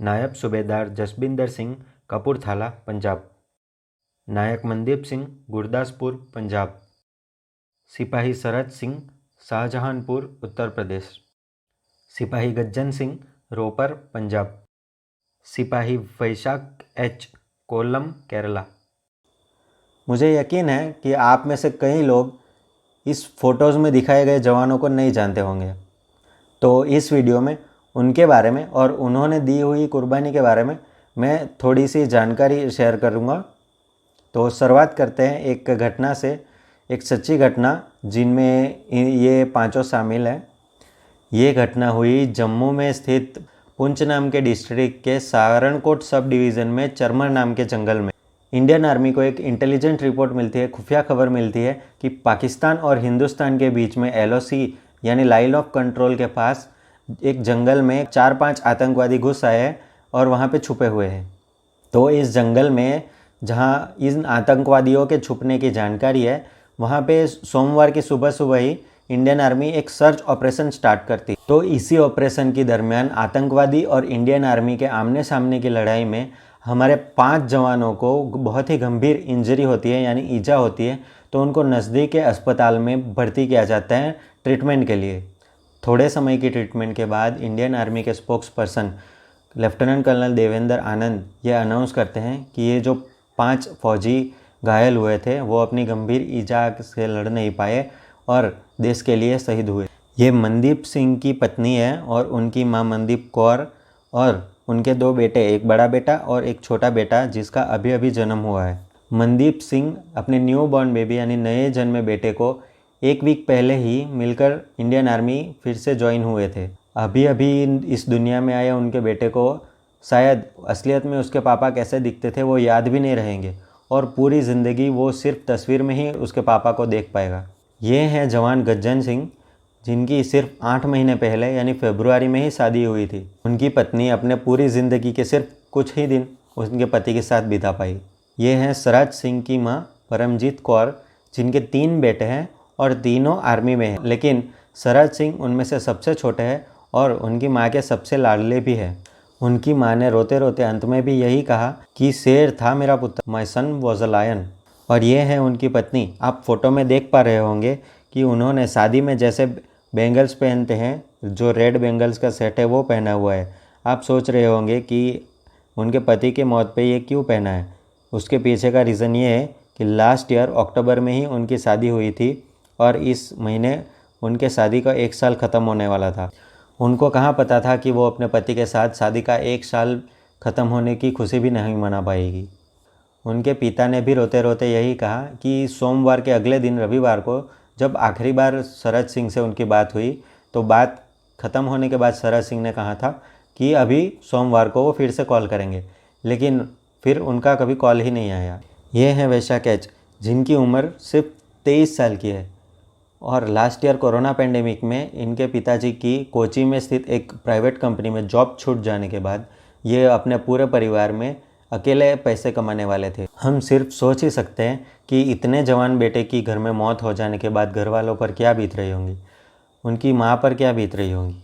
नायब सूबेदार जसबिंदर सिंह कपूरथला पंजाब, नायक मनदीप सिंह गुरदासपुर पंजाब, सिपाही शरद सिंह शाहजहांपुर उत्तर प्रदेश, सिपाही गज्जन सिंह रोपर पंजाब, सिपाही वैशाख एच कोल्लम केरला। मुझे यकीन है कि आप में से कई लोग इस फोटोज़ में दिखाए गए जवानों को नहीं जानते होंगे, तो इस वीडियो में उनके बारे में और उन्होंने दी हुई कुर्बानी के बारे में मैं थोड़ी सी जानकारी शेयर करूँगा। तो शुरुआत करते हैं एक घटना से, एक सच्ची घटना जिनमें ये पांचों शामिल हैं। ये घटना हुई जम्मू में स्थित पुंछ नाम के डिस्ट्रिक्ट के सारनकोट सब डिवीज़न में चरमर नाम के जंगल में इंडियन आर्मी को एक इंटेलिजेंट रिपोर्ट मिलती है, खुफिया खबर मिलती है कि पाकिस्तान और हिंदुस्तान के बीच में LOC यानी लाइन ऑफ कंट्रोल के पास एक जंगल में 4-5 आतंकवादी घुस आए हैं और वहाँ पे छुपे हुए हैं। तो इस जंगल में जहाँ इन आतंकवादियों के छुपने की जानकारी है, वहाँ पे सोमवार की सुबह सुबह ही इंडियन आर्मी एक सर्च ऑपरेशन स्टार्ट करती। तो इसी ऑपरेशन के दरमियान आतंकवादी और इंडियन आर्मी के आमने सामने की लड़ाई में हमारे 5 जवानों को बहुत ही गंभीर इंजरी होती है, यानी ईजा होती है। तो उनको नज़दीक के अस्पताल में भर्ती किया जाता है ट्रीटमेंट के लिए। थोड़े समय की ट्रीटमेंट के बाद इंडियन आर्मी के spokesperson lieutenant colonel Devendra Anand ये अनाउंस करते हैं कि ये जो 5 फौजी घायल हुए थे वो अपनी गंभीर ईजा से लड़ नहीं पाए और देश के लिए शहीद हुए। ये मनदीप सिंह की पत्नी है और उनकी मां मनदीप कौर और उनके 2 बेटे, एक बड़ा बेटा और एक छोटा बेटा जिसका अभी अभी जन्म हुआ है। मनदीप सिंह अपने न्यू बॉर्न बेबी यानी नए जन्मे बेटे को 1 वीक पहले ही मिलकर इंडियन आर्मी फिर से ज्वाइन हुए थे। अभी अभी इस दुनिया में आए उनके बेटे को शायद असलियत में उसके पापा कैसे दिखते थे वो याद भी नहीं रहेंगे और पूरी ज़िंदगी वो सिर्फ तस्वीर में ही उसके पापा को देख पाएगा। ये हैं जवान गज्जन सिंह, जिनकी सिर्फ 8 महीने पहले यानी फरवरी में ही शादी हुई थी। उनकी पत्नी अपने पूरी ज़िंदगी के सिर्फ कुछ ही दिन उनके पति के साथ बिता पाई। ये हैं सराज सिंह की माँ परमजीत कौर, जिनके 3 बेटे हैं और तीनों आर्मी में हैं, लेकिन सराज सिंह उनमें से सबसे छोटे हैं और उनकी माँ के सबसे लाडले भी हैं। उनकी माँ ने रोते रोते अंत में भी यही कहा कि शेर था मेरा पुत्र, माई सन वॉज अ लायन। और ये है उनकी पत्नी। आप फोटो में देख पा रहे होंगे कि उन्होंने शादी में जैसे बेंगल्स पहनते हैं, जो रेड बेंगल्स का सेट है वो पहना हुआ है। आप सोच रहे होंगे कि उनके पति की मौत पे ये क्यों पहना है। उसके पीछे का रीज़न ये है कि लास्ट ईयर अक्टूबर में ही उनकी शादी हुई थी और इस महीने उनके शादी का 1 साल ख़त्म होने वाला था। उनको कहाँ पता था कि वो अपने पति के साथ शादी का 1 साल ख़त्म होने की खुशी भी नहीं मना पाएगी। उनके पिता ने भी रोते रोते यही कहा कि सोमवार के अगले दिन रविवार को जब आखिरी बार शरद सिंह से उनकी बात हुई तो बात ख़त्म होने के बाद शरद सिंह ने कहा था कि अभी सोमवार को वो फिर से कॉल करेंगे, लेकिन फिर उनका कभी कॉल ही नहीं आया। ये हैं वैशाख एच, जिनकी उम्र सिर्फ 23 साल की है और लास्ट ईयर कोरोना पेंडेमिक में इनके पिताजी की कोची में स्थित एक प्राइवेट कंपनी में जॉब छूट जाने के बाद ये अपने पूरे परिवार में अकेले पैसे कमाने वाले थे। हम सिर्फ सोच ही सकते हैं कि इतने जवान बेटे की घर में मौत हो जाने के बाद घर वालों पर क्या बीत रही होंगी, उनकी माँ पर क्या बीत रही होंगी।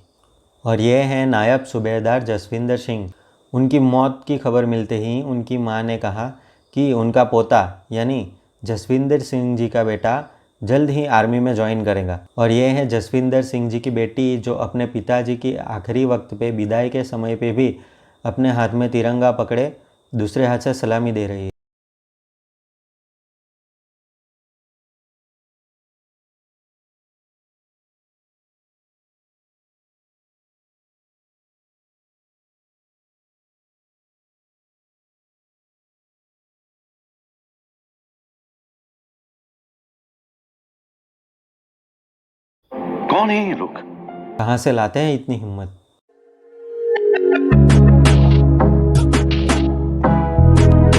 और ये हैं नायब सूबेदार जसविंदर सिंह। उनकी मौत की खबर मिलते ही उनकी माँ ने कहा कि उनका पोता यानी जसविंदर सिंह जी का बेटा जल्द ही आर्मी में ज्वाइन करेगा। और ये है जसविंदर सिंह जी की बेटी, जो अपने पिताजी की आखिरी वक्त पे विदाई के समय पे भी अपने हाथ में तिरंगा पकड़े दूसरे हाथ से सलामी दे रही है। कौन है ये लोग? कहाँ से लाते हैं इतनी हिम्मत।